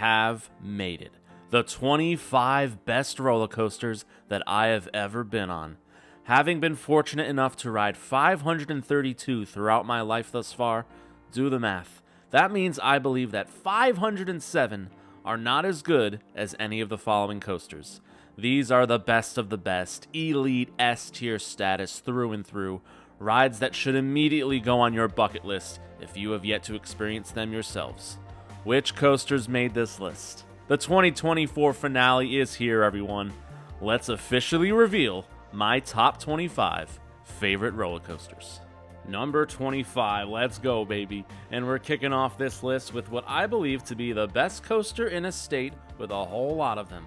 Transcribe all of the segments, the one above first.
have made it. The 25 best roller coasters that I have ever been on. Having been fortunate enough to ride 532 throughout my life thus far, do the math. That means I believe that 507 are not as good as any of the following coasters. These are the best of the best, elite S-tier status through and through, rides that should immediately go on your bucket list if you have yet to experience them yourselves. Which coasters made this list? The 2024 finale is here, everyone. Let's officially reveal my top 25 favorite roller coasters. Number 25, let's go, baby. And we're kicking off this list with what I believe to be the best coaster in a state with a whole lot of them.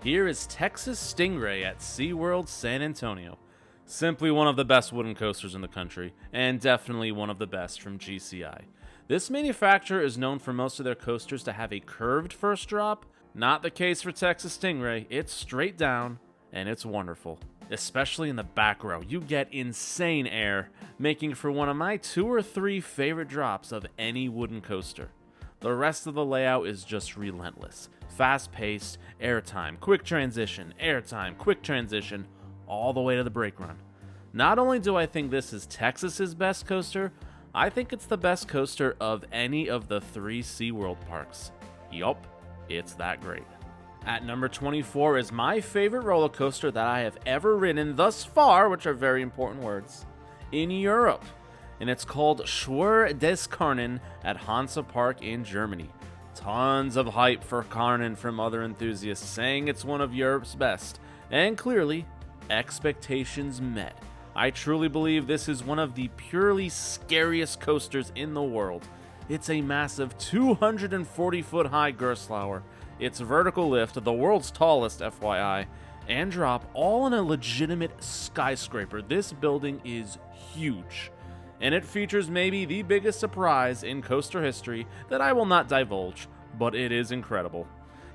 Here is Texas Stingray at SeaWorld San Antonio. Simply one of the best wooden coasters in the country, and definitely one of the best from GCI. This manufacturer is known for most of their coasters to have a curved first drop. Not the case for Texas Stingray. It's straight down, and it's wonderful. Especially in the back row, you get insane air, making for one of my 2 or 3 favorite drops of any wooden coaster. The rest of the layout is just relentless. Fast-paced, airtime, quick transition, airtime, quick transition, all the way to the brake run. Not only do I think this is Texas's best coaster, I think it's the best coaster of any of the 3 SeaWorld parks. Yup, it's that great. At number 24 is my favorite roller coaster that I have ever ridden thus far, which are very important words, in Europe. And it's called Schwur des Karnen at Hansa Park in Germany. Tons of hype for Karnen from other enthusiasts, saying it's one of Europe's best. And clearly, expectations met. I truly believe this is one of the purely scariest coasters in the world. It's a massive 240-foot high Gerstlauer. Its vertical lift, the world's tallest FYI, and drop all in a legitimate skyscraper. This building is huge, and it features maybe the biggest surprise in coaster history that I will not divulge, but it is incredible.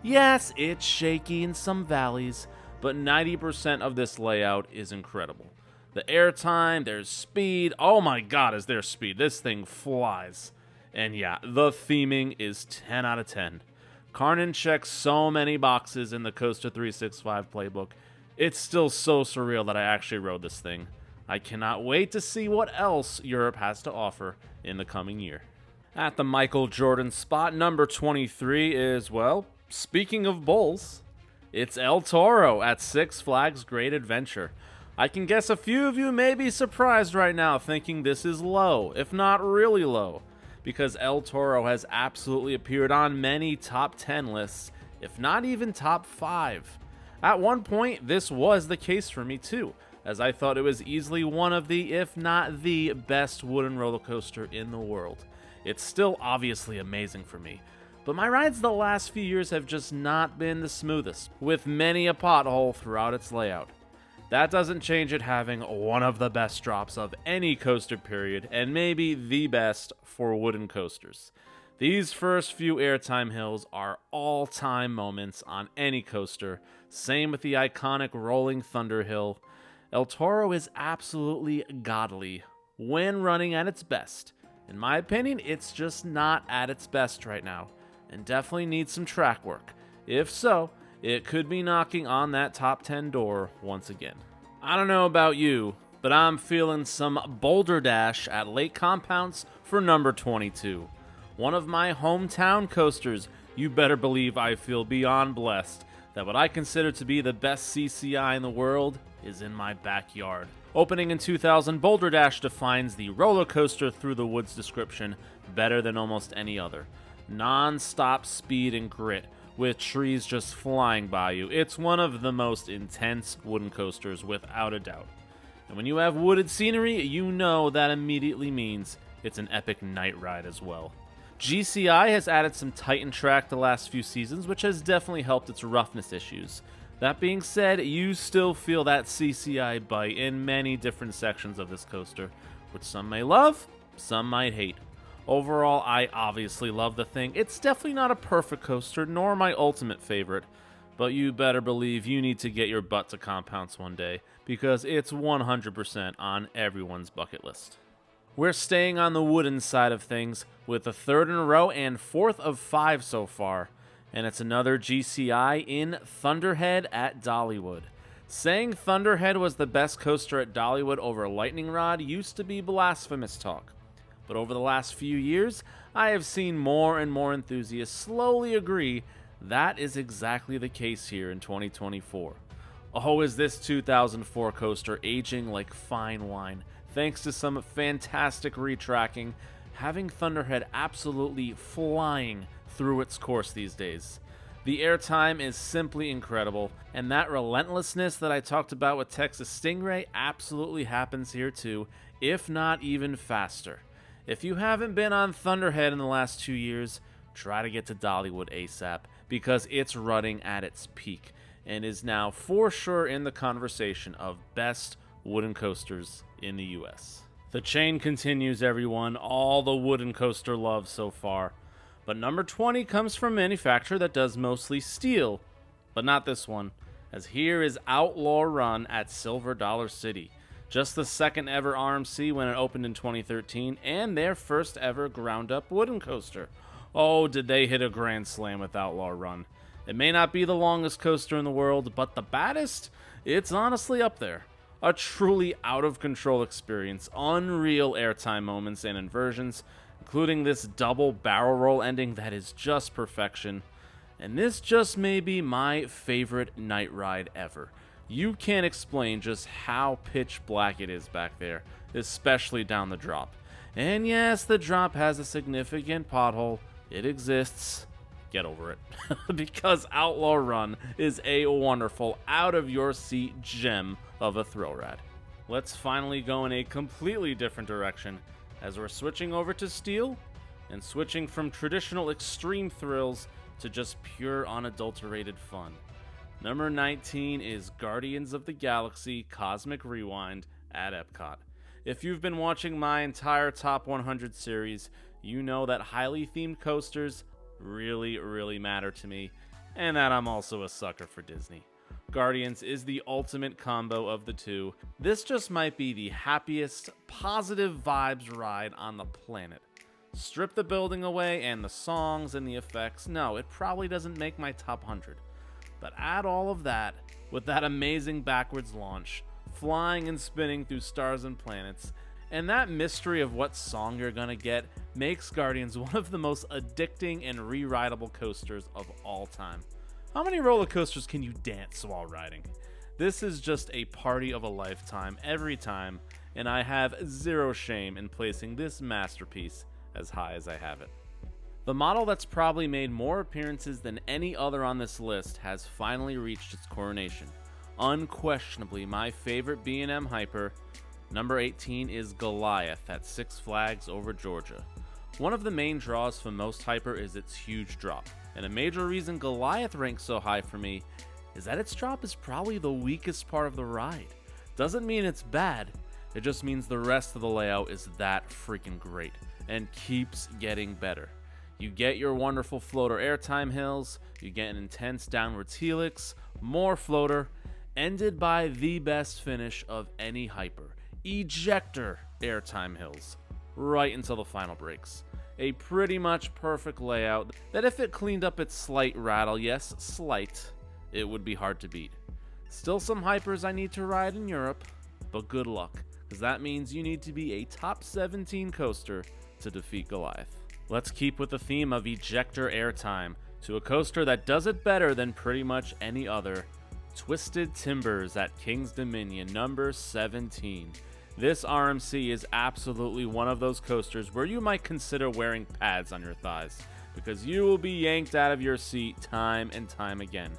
Yes, it's shaky in some valleys, but 90% of this layout is incredible. The airtime, there's speed. Oh my god, is there speed? This thing flies. And yeah, the theming is 10 out of 10. Karnen checks so many boxes in the Coaster 365 playbook. It's still so surreal that I actually rode this thing. I cannot wait to see what else Europe has to offer in the coming year. At the Michael Jordan spot, number 23 is, well, speaking of bulls, it's El Toro at Six Flags Great Adventure. I can guess a few of you may be surprised right now thinking this is low, if not really low, because El Toro has absolutely appeared on many top 10 lists, if not even top 5. At one point, this was the case for me too, as I thought it was easily one of the, if not the, best wooden roller coaster in the world. It's still obviously amazing for me, but my rides the last few years have just not been the smoothest, with many a pothole throughout its layout. That doesn't change it having one of the best drops of any coaster period, and maybe the best for wooden coasters. These first few airtime hills are all-time moments on any coaster, same with the iconic Rolling Thunder Hill. El Toro is absolutely godly when running at its best. In my opinion, it's just not at its best right now, and definitely needs some track work. If so, it could be knocking on that top 10 door once again. I don't know about you, but I'm feeling some Boulder Dash at Lake Compounce for number 22. One of my hometown coasters. You better believe I feel beyond blessed that what I consider to be the best CCI in the world is in my backyard. Opening in 2000, Boulder Dash defines the roller coaster through the woods description better than almost any other. Non-stop speed and grit, with trees just flying by you. It's one of the most intense wooden coasters without a doubt. And when you have wooded scenery, you know that immediately means it's an epic night ride as well. GCI has added some Titan track the last few seasons, which has definitely helped its roughness issues. That being said, you still feel that CCI bite in many different sections of this coaster, which some may love, some might hate. Overall, I obviously love the thing. It's definitely not a perfect coaster, nor my ultimate favorite, but you better believe you need to get your butt to Compounce one day, because it's 100% on everyone's bucket list. We're staying on the wooden side of things with the third in a row and fourth of 5 so far. And it's another GCI in Thunderhead at Dollywood. Saying Thunderhead was the best coaster at Dollywood over Lightning Rod used to be blasphemous talk. But over the last few years, I have seen more and more enthusiasts slowly agree that is exactly the case here in 2024. Oh, is this 2004 coaster aging like fine wine, thanks to some fantastic retracking, having Thunderhead absolutely flying through its course these days. The airtime is simply incredible, and that relentlessness that I talked about with Texas Stingray absolutely happens here too, if not even faster. If you haven't been on Thunderhead in the last 2 years, try to get to Dollywood ASAP, because it's running at its peak, and is now for sure in the conversation of best wooden coasters in the US. The chain continues, everyone, all the wooden coaster love so far. But number 20 comes from a manufacturer that does mostly steel, but not this one, as here is Outlaw Run at Silver Dollar City. Just the second ever RMC when it opened in 2013, and their first ever ground up wooden coaster. Oh, did they hit a grand slam with Outlaw Run. It may not be the longest coaster in the world, but the baddest? It's honestly up there. A truly out of control experience, unreal airtime moments and inversions, including this double barrel roll ending that is just perfection. And this just may be my favorite night ride ever. You can't explain just how pitch black it is back there, especially down the drop. And yes, the drop has a significant pothole. It exists. Get over it. Because Outlaw Run is a wonderful, out-of-your-seat gem of a thrill ride. Let's finally go in a completely different direction, as we're switching over to steel, and switching from traditional extreme thrills to just pure unadulterated fun. Number 19 is Guardians of the Galaxy Cosmic Rewind at Epcot. If you've been watching my entire Top 100 series, you know that highly themed coasters really matter to me, and that I'm also a sucker for Disney. Guardians is the ultimate combo of the two. This just might be the happiest, positive vibes ride on the planet. Strip the building away and the songs and the effects, no, it probably doesn't make my top 100. But add all of that with that amazing backwards launch, flying and spinning through stars and planets, and that mystery of what song you're gonna get makes Guardians one of the most addicting and re-rideable coasters of all time. How many roller coasters can you dance while riding? This is just a party of a lifetime every time, and I have zero shame in placing this masterpiece as high as I have it. The model that's probably made more appearances than any other on this list has finally reached its coronation. Unquestionably my favorite B&M hyper. Number 18 is Goliath at Six Flags Over Georgia. One of the main draws for most hyper is its huge drop, and a major reason Goliath ranks so high for me is that its drop is probably the weakest part of the ride. Doesn't mean it's bad, it just means the rest of the layout is that freaking great, and keeps getting better. You get your wonderful floater airtime hills, you get an intense downwards helix, more floater, ended by the best finish of any hyper, ejector airtime hills, right until the final brakes. A pretty much perfect layout that if it cleaned up its slight rattle, yes, slight, it would be hard to beat. Still some hypers I need to ride in Europe, but good luck, because that means you need to be a top 17 coaster to defeat Goliath. Let's keep with the theme of ejector airtime to a coaster that does it better than pretty much any other. Twisted Timbers at King's Dominion, number 17. This RMC is absolutely one of those coasters where you might consider wearing pads on your thighs, because you will be yanked out of your seat time and time again.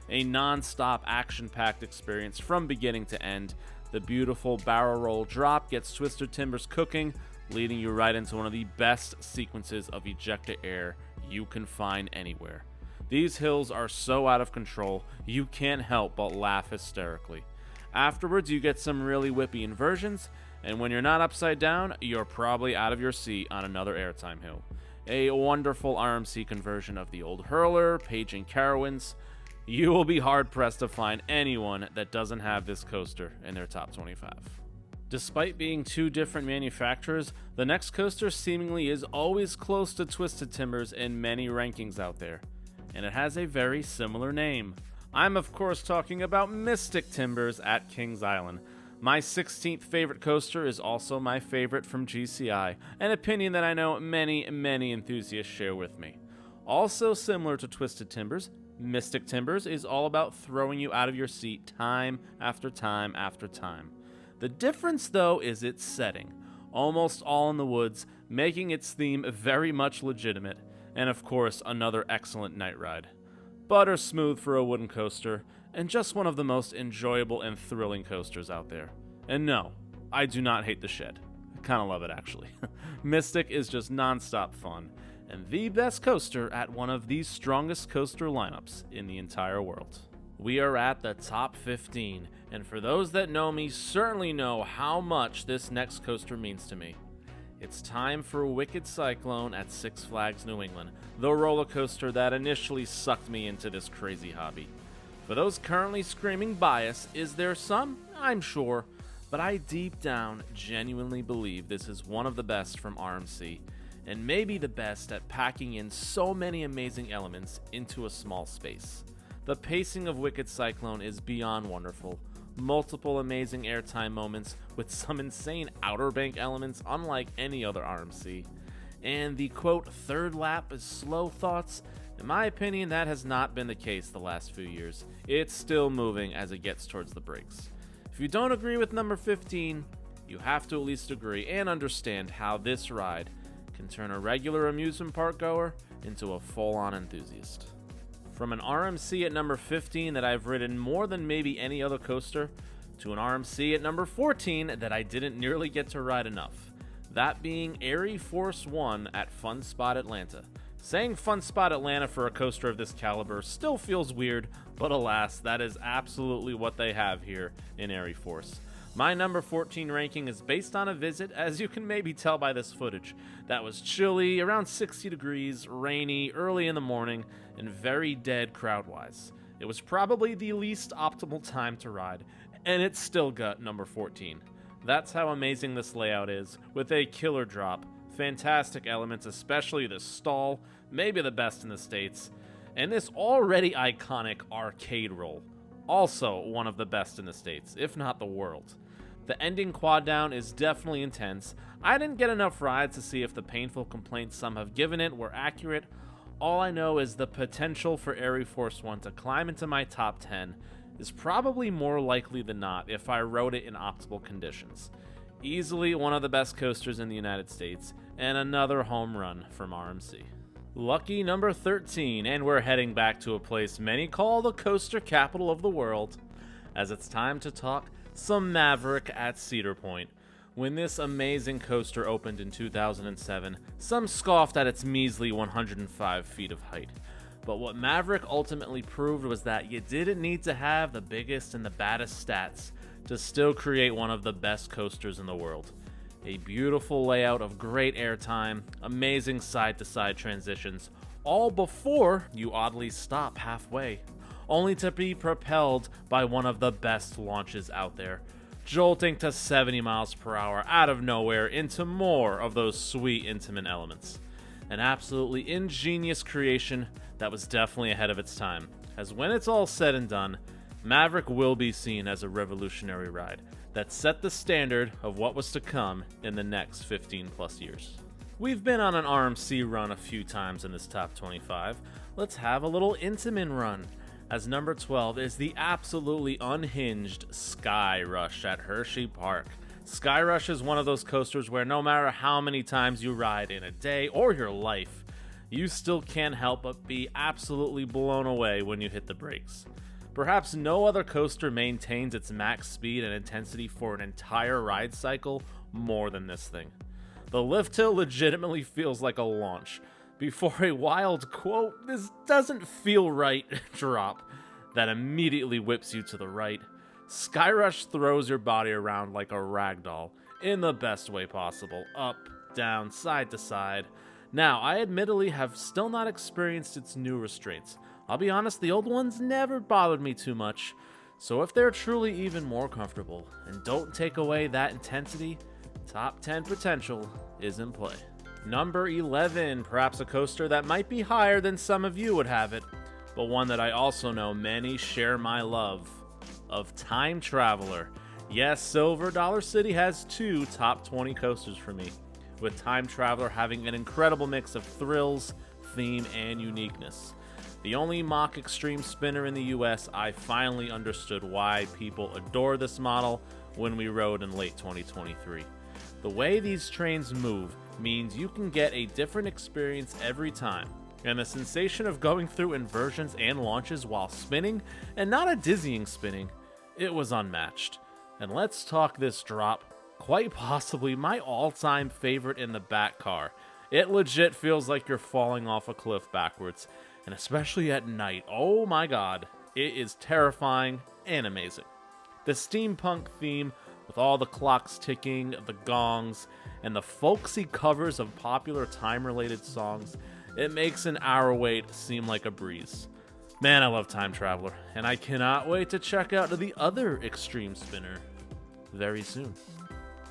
A non-stop action-packed experience from beginning to end. The beautiful barrel roll drop gets Twisted Timbers cooking, leading you right into one of the best sequences of ejector air you can find anywhere. These hills are so out of control, you can't help but laugh hysterically. Afterwards, you get some really whippy inversions, and when you're not upside down, you're probably out of your seat on another airtime hill. A wonderful RMC conversion of the old Hurler, Paging Carowinds. You will be hard-pressed to find anyone that doesn't have this coaster in their top 25. Despite being two different manufacturers, the next coaster seemingly is always close to Twisted Timbers in many rankings out there. and it has a very similar name. I'm of course talking about Mystic Timbers at Kings Island. My 16th favorite coaster is also my favorite from GCI, an opinion that I know many enthusiasts share with me. Also similar to Twisted Timbers, Mystic Timbers is all about throwing you out of your seat time after time after time. The difference though is its setting, almost all in the woods, making its theme very much legitimate, and of course another excellent night ride. Butter smooth for a wooden coaster, and just one of the most enjoyable and thrilling coasters out there. And no, I do not hate the shed. I kinda love it actually. Mystic is just non-stop fun, and the best coaster at one of the strongest coaster lineups in the entire world. We are at the top 15, and for those that know me certainly know how much this next coaster means to me. It's time for Wicked Cyclone at Six Flags New England, the roller coaster that initially sucked me into this crazy hobby. For those currently screaming bias, is there some? I'm sure, but I deep down genuinely believe this is one of the best from RMC, and maybe the best at packing in so many amazing elements into a small space. The pacing of Wicked Cyclone is beyond wonderful. Multiple amazing airtime moments with some insane outer bank elements unlike any other RMC. And the quote third lap is slow thoughts. In my opinion, that has not been the case the last few years. It's still moving as it gets towards the brakes. If you don't agree with number 15, you have to at least agree and understand how this ride can turn a regular amusement park goer into a full-on enthusiast. From an RMC at number 15 that I've ridden more than maybe any other coaster, to an RMC at number 14 that I didn't nearly get to ride enough. That being Air Force One at Fun Spot Atlanta. Saying Fun Spot Atlanta for a coaster of this caliber still feels weird, but alas, that is absolutely what they have here in Air Force. My number 14 ranking is based on a visit, as you can maybe tell by this footage, that was chilly, around 60 degrees, rainy, early in the morning, and very dead crowd-wise. It was probably the least optimal time to ride, and it still got number 14. That's how amazing this layout is, with a killer drop, fantastic elements, especially the stall, maybe the best in the States, and this already iconic arcade roll, also one of the best in the States, if not the world. The ending quad down is definitely intense. I didn't get enough rides to see if the painful complaints some have given it were accurate. All I know is the potential for Air Force One to climb into my top 10 is probably more likely than not if I rode it in optimal conditions. Easily one of the best coasters in the United States, and another home run from RMC. Lucky number 13, and we're heading back to a place many call the coaster capital of the world, as it's time to talk some Maverick at Cedar Point. When this amazing coaster opened in 2007, some scoffed at its measly 105 feet of height. But what Maverick ultimately proved was that you didn't need to have the biggest and the baddest stats to still create one of the best coasters in the world. A beautiful layout of great airtime, amazing side-to-side transitions, all before you oddly stop halfway, only to be propelled by one of the best launches out there, jolting to 70 miles per hour out of nowhere into more of those sweet intimate elements. An absolutely ingenious creation that was definitely ahead of its time, as when it's all said and done, Maverick will be seen as a revolutionary ride that set the standard of what was to come in the next 15 plus years. We've been on an RMC run a few times in this top 25. Let's have a little Intamin run, as number 12 is the absolutely unhinged Sky Rush at Hershey Park. Sky Rush is one of those coasters where no matter how many times you ride in a day or your life, you still can't help but be absolutely blown away when you hit the brakes. Perhaps no other coaster maintains its max speed and intensity for an entire ride cycle more than this thing. The lift hill legitimately feels like a launch, before a wild quote, "this doesn't feel right" drop that immediately whips you to the right. Skyrush throws your body around like a rag doll, in the best way possible, up, down, side to side. Now, I admittedly have still not experienced its new restraints. I'll be honest, the old ones never bothered me too much, so if they're truly even more comfortable and don't take away that intensity, top 10 potential is in play. Number 11, perhaps a coaster that might be higher than some of you would have it. but one that I also know many share my love of Time Traveler. Yes, Silver Dollar City has 2 top 20 coasters for me, with Time Traveler having an incredible mix of thrills, theme, and uniqueness. The only mock extreme spinner in the US, I finally understood why people adore this model when we rode in late 2023. The way these trains move means you can get a different experience every time, and the sensation of going through inversions and launches while spinning, and not a dizzying spinning, it was unmatched. And let's talk this drop, quite possibly my all-time favorite in the back car. It legit feels like you're falling off a cliff backwards, and especially at night, oh my god, it is terrifying and amazing. The steampunk theme, with all the clocks ticking, the gongs, and the folksy covers of popular time-related songs, it makes an hour wait seem like a breeze. Man, I love Time Traveler, and I cannot wait to check out the other extreme spinner very soon.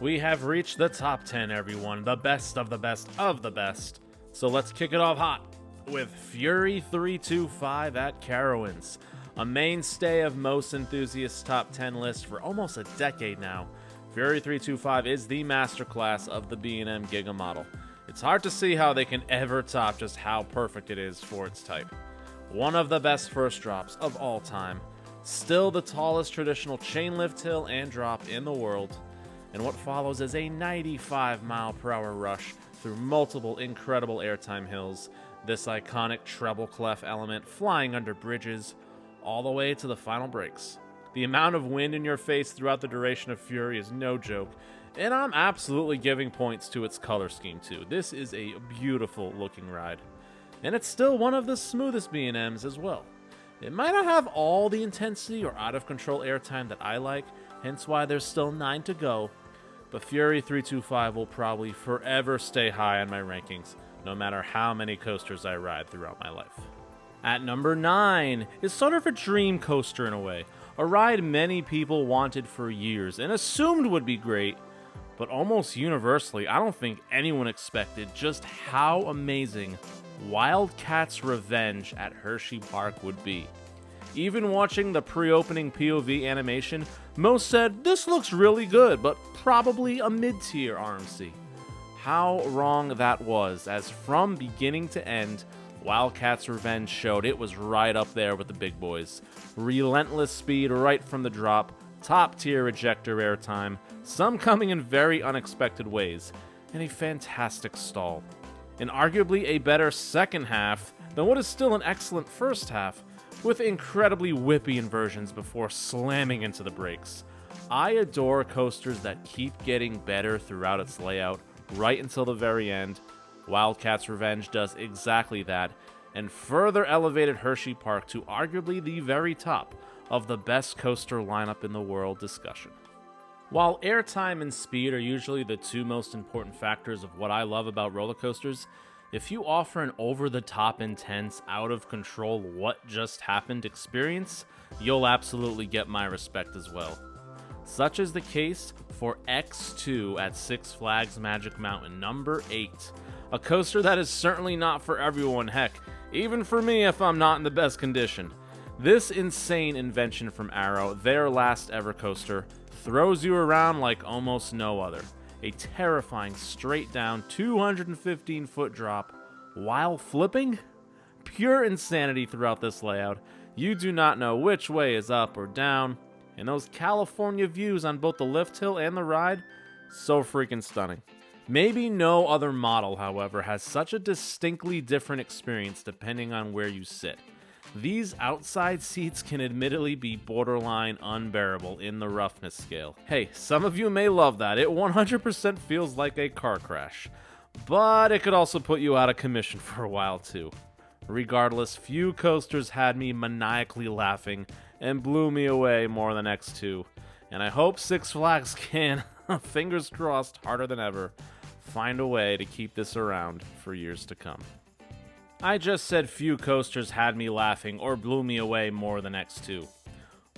We have reached the top 10, everyone, the best of the best of the best. So let's kick it off hot with Fury 325 at Carowinds. A mainstay of most enthusiasts' top 10 lists for almost a decade now, Fury 325 is the masterclass of the B&M Giga model. It's hard to see how they can ever top just how perfect it is for its type. One of the best first drops of all time, still the tallest traditional chain lift hill and drop in the world, and what follows is a 95-mile-per-hour rush through multiple incredible airtime hills, this iconic treble clef element flying under bridges, all the way to the final brakes. The amount of wind in your face throughout the duration of Fury is no joke, and I'm absolutely giving points to its color scheme too. This is a beautiful looking ride, and it's still one of the smoothest B&Ms as well. It might not have all the intensity or out of control airtime that I like, hence why there's still 9 to go, but Fury 325 will probably forever stay high on my rankings, no matter how many coasters I ride throughout my life. At number 9 is sort of a dream coaster in a way, a ride many people wanted for years and assumed would be great, but almost universally I don't think anyone expected just how amazing Wildcats Revenge at Hershey Park would be. Even watching the pre-opening POV animation, most said this looks really good, but probably a mid-tier RMC. How wrong that was, as from beginning to end, Wildcats Revenge showed it was right up there with the big boys. Relentless speed right from the drop, top-tier ejector airtime, some coming in very unexpected ways, and a fantastic stall. And arguably a better second half than what is still an excellent first half, with incredibly whippy inversions before slamming into the brakes. I adore coasters that keep getting better throughout its layout, right until the very end. Wildcats Revenge does exactly that, and further elevated Hershey Park to arguably the very top of the best coaster lineup in the world discussion. While airtime and speed are usually the 2 most important factors of what I love about roller coasters, if you offer an over-the-top intense, out-of-control what just happened experience, you'll absolutely get my respect as well. Such is the case for X2 at Six Flags Magic Mountain, number 8. A coaster that is certainly not for everyone, heck, even for me if I'm not in the best condition. This insane invention from Arrow, their last ever coaster, throws you around like almost no other. A terrifying straight-down 215-foot drop while flipping? Pure insanity throughout this layout. You do not know which way is up or down, and those California views on both the lift hill and the ride, so freaking stunning. Maybe no other model, however, has such a distinctly different experience depending on where you sit. These outside seats can admittedly be borderline unbearable in the roughness scale. Hey, some of you may love that. It 100% feels like a car crash. But it could also put you out of commission for a while too. Regardless, few coasters had me maniacally laughing and blew me away more than X2. And I hope Six Flags can, fingers crossed, harder than ever, find a way to keep this around for years to come. I just said few coasters had me laughing or blew me away more than X2.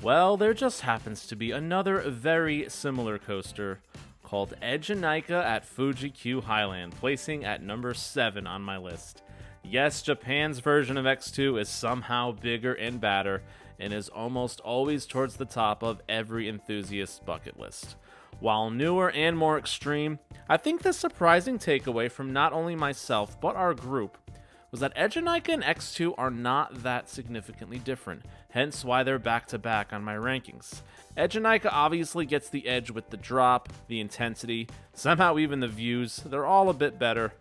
Well, there just happens to be another very similar coaster called Edgenica at Fuji Q Highland, placing at number 7 on my list. Yes, Japan's version of X2 is somehow bigger and badder, and is almost always towards the top of every enthusiast's bucket list. While newer and more extreme, I think the surprising takeaway from not only myself but our group was that Edanika and X2 are not that significantly different, hence why they're back-to-back on my rankings. Edanika obviously gets the edge with the drop, the intensity, somehow even the views, they're all a bit better.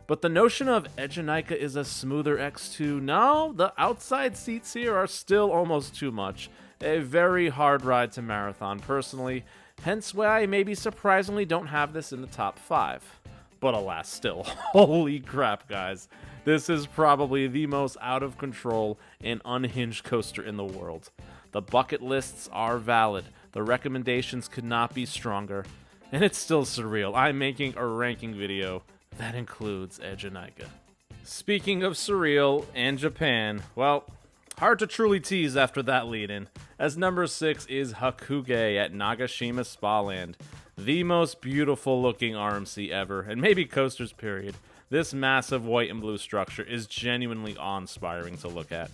But the notion of Edanika is a smoother X2, no, the outside seats here are still almost too much. A very hard ride to marathon personally, hence why I maybe surprisingly don't have this in the top 5. But alas, still, holy crap, guys. This is probably the most out of control and unhinged coaster in the world. The bucket lists are valid, the recommendations could not be stronger, and it's still surreal. I'm making a ranking video that includes Edanika. Speaking of surreal and Japan, well, hard to truly tease after that lead-in, as number 6 is Hakuge at Nagashima Spa Land. The most beautiful looking RMC ever, and maybe coasters period. This massive white and blue structure is genuinely awe-inspiring to look at.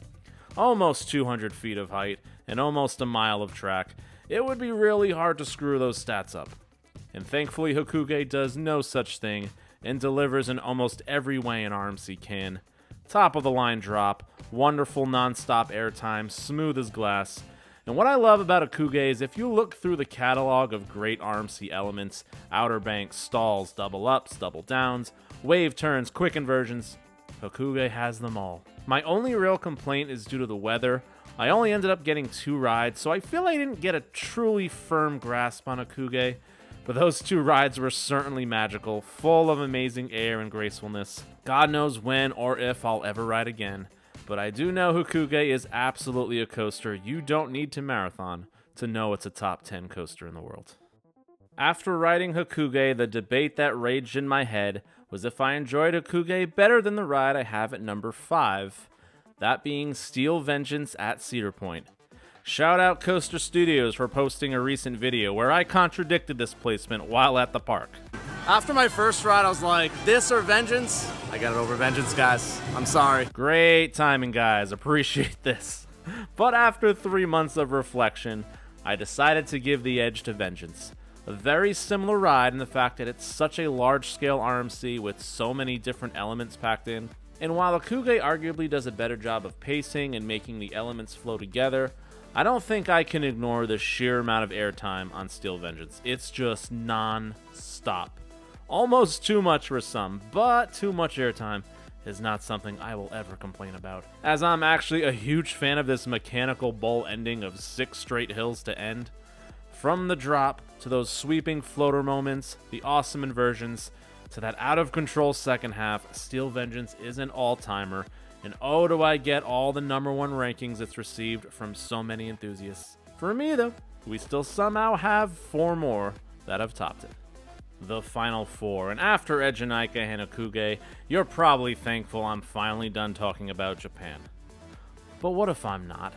Almost 200 feet of height, and almost a mile of track. It would be really hard to screw those stats up. And thankfully Hakuge does no such thing, and delivers in almost every way an RMC can. Top of the line drop, wonderful non-stop airtime, smooth as glass. And what I love about Hakuge is if you look through the catalog of great RMC elements, outer banks, stalls, double ups, double downs, wave turns, quick inversions, Hakuge has them all. My only real complaint is due to the weather. I only ended up getting 2 rides, so I feel I didn't get a truly firm grasp on Hakuge, but those 2 rides were certainly magical, full of amazing air and gracefulness. God knows when or if I'll ever ride again, but I do know Hakuge is absolutely a coaster you don't need to marathon to know it's a top 10 coaster in the world. After riding Hakuge, the debate that raged in my head was if I enjoyed Hakuge better than the ride I have at number 5, that being Steel Vengeance at Cedar Point. Shout out Coaster Studios for posting a recent video where I contradicted this placement while at the park. After my first ride, I was like, this or Vengeance? I got it over Vengeance, guys. I'm sorry. Great timing, guys. Appreciate this. But after 3 months of reflection, I decided to give the edge to Vengeance. A very similar ride in the fact that it's such a large-scale RMC with so many different elements packed in. And while Hakuge arguably does a better job of pacing and making the elements flow together, I don't think I can ignore the sheer amount of airtime on Steel Vengeance. It's just non-stop. Almost too much for some, but too much airtime is not something I will ever complain about, as I'm actually a huge fan of this mechanical bowl ending of 6 straight hills to end. From the drop, to those sweeping floater moments, the awesome inversions, to that out-of-control second half, Steel Vengeance is an all-timer, and oh do I get all the number 1 rankings it's received from so many enthusiasts. For me though, we still somehow have 4 more that have topped it. The final 4, and after Edanika and Hakuge, you're probably thankful I'm finally done talking about Japan. But what if I'm not?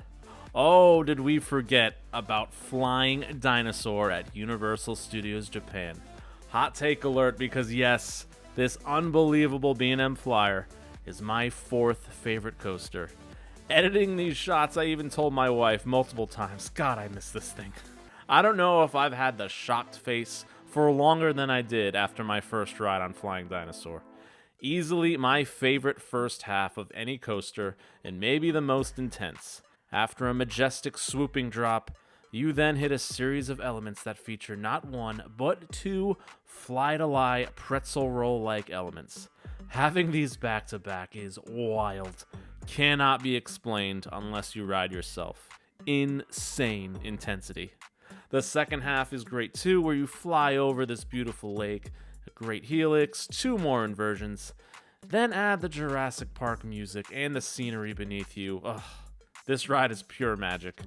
Oh, did we forget about Flying Dinosaur at Universal Studios Japan? Hot take alert, because yes, this unbelievable B&M Flyer is my 4th favorite coaster. Editing these shots, I even told my wife multiple times, God, I miss this thing. I don't know if I've had the shocked face for longer than I did after my first ride on Flying Dinosaur. Easily my favorite first half of any coaster, and maybe the most intense. After a majestic swooping drop, you then hit a series of elements that feature not 1, but 2 fly-to-lie pretzel roll-like elements. Having these back-to-back is wild. Cannot be explained unless you ride yourself. Insane intensity. The second half is great too, where you fly over this beautiful lake, a great helix, 2 more inversions, then add the Jurassic Park music and the scenery beneath you. Ugh, this ride is pure magic.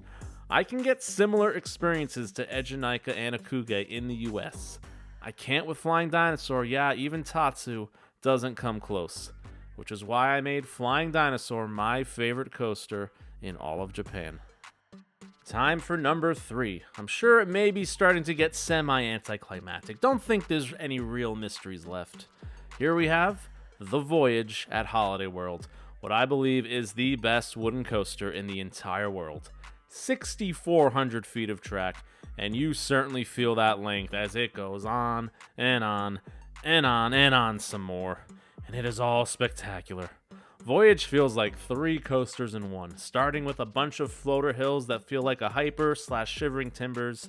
I can get similar experiences to Edanika and Hakuge in the US. I can't with Flying Dinosaur, yeah, even Tatsu doesn't come close, which is why I made Flying Dinosaur my favorite coaster in all of Japan. Time for number 3. I'm sure it may be starting to get semi-anticlimactic. Don't think there's any real mysteries left. Here we have the Voyage at Holiday World, what I believe is the best wooden coaster in the entire world. 6,400 feet of track, and you certainly feel that length as it goes on and on and on and on some more, and it is all spectacular. Voyage feels like 3 coasters in one, starting with a bunch of floater hills that feel like a hyper/shivering timbers.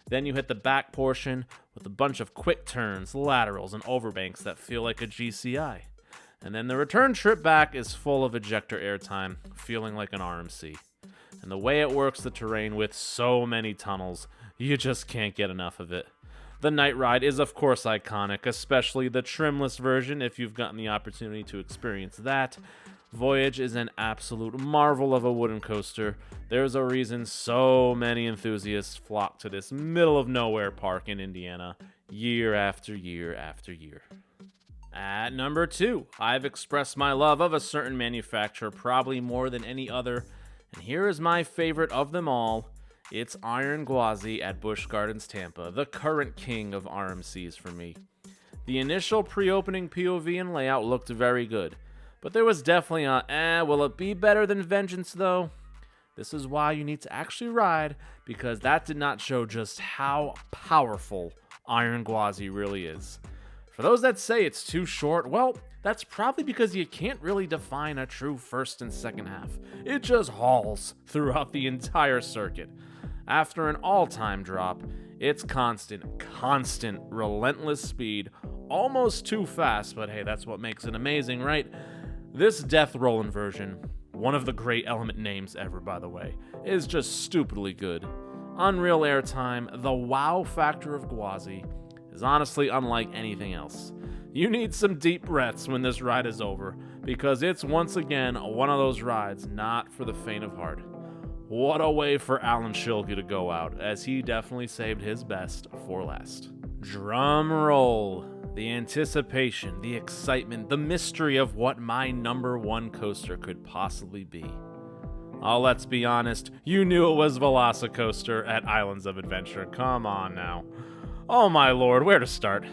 Then you hit the back portion with a bunch of quick turns, laterals, and overbanks that feel like a GCI. And then the return trip back is full of ejector airtime, feeling like an RMC. And the way it works the terrain with so many tunnels, you just can't get enough of it. The night ride is of course iconic, especially the trimless version if you've gotten the opportunity to experience that. Voyage is an absolute marvel of a wooden coaster. There's a reason so many enthusiasts flock to this middle of nowhere park in Indiana year after year after year. At number 2, I've expressed my love of a certain manufacturer probably more than any other, and here is my favorite of them all. It's IronGuazi at Busch Gardens Tampa, the current king of RMCs for me. The initial pre-opening POV and layout looked very good, but there was definitely will it be better than Vengeance though? This is why you need to actually ride, because that did not show just how powerful IronGuazi really is. For those that say it's too short, well, that's probably because you can't really define a true first and second half. It just hauls throughout the entire circuit. After an all-time drop, it's constant, relentless speed, almost too fast, but hey, that's what makes it amazing, right? This Death Roll inversion, one of the great element names ever, by the way, is just stupidly good. Unreal airtime, the wow factor of Gwazi is honestly unlike anything else. You need some deep breaths when this ride is over, because it's once again one of those rides not for the faint of heart. What a way for Alan Schilke to go out, as he definitely saved his best for last. Drum roll. The anticipation, the excitement, the mystery of what my number 1 coaster could possibly be. Oh, let's be honest, you knew it was Velocicoaster at Islands of Adventure. Come on now. Oh my lord, where to start?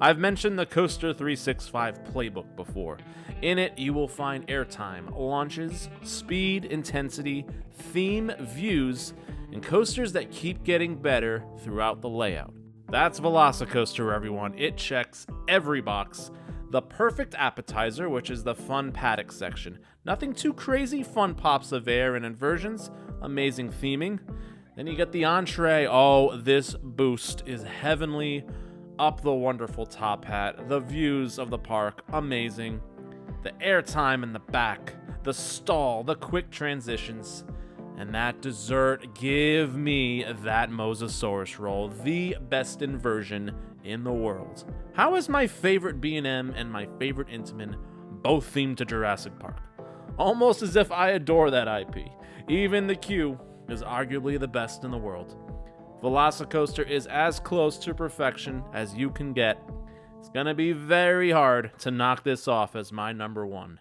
I've mentioned the Coaster 365 playbook before. In it, you will find airtime, launches, speed, intensity, theme, views, and coasters that keep getting better throughout the layout. That's Velocicoaster, everyone. It checks every box. The perfect appetizer, which is the fun paddock section. Nothing too crazy, fun pops of air and inversions, amazing theming. Then you get the entree. Oh, this boost is heavenly. Up the wonderful top hat, the views of the park, amazing. The airtime in the back, the stall, the quick transitions, and that dessert, give me that Mosasaurus roll, the best inversion in the world. How is my favorite B&M and my favorite Intamin both themed to Jurassic Park? Almost as if I adore that IP. Even the Q is arguably the best in the world. Velocicoaster is as close to perfection as you can get. It's gonna be very hard to knock this off as my number 1.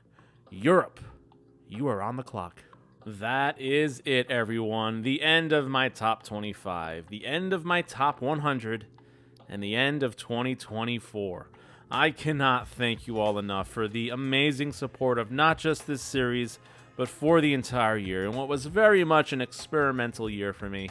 Europe, you are on the clock. That is it, everyone. The end of my top 25, the end of my top 100, and the end of 2024. I cannot thank you all enough for the amazing support of not just this series, but for the entire year, and what was very much an experimental year for me.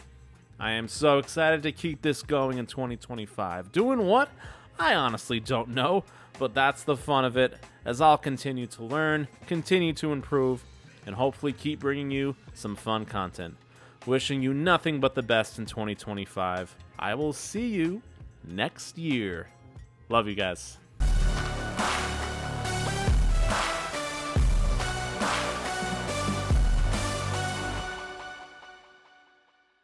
I am so excited to keep this going in 2025. Doing what? I honestly don't know, but that's the fun of it, as I'll continue to learn, continue to improve, and hopefully keep bringing you some fun content. Wishing you nothing but the best in 2025. I will see you next year. Love you guys.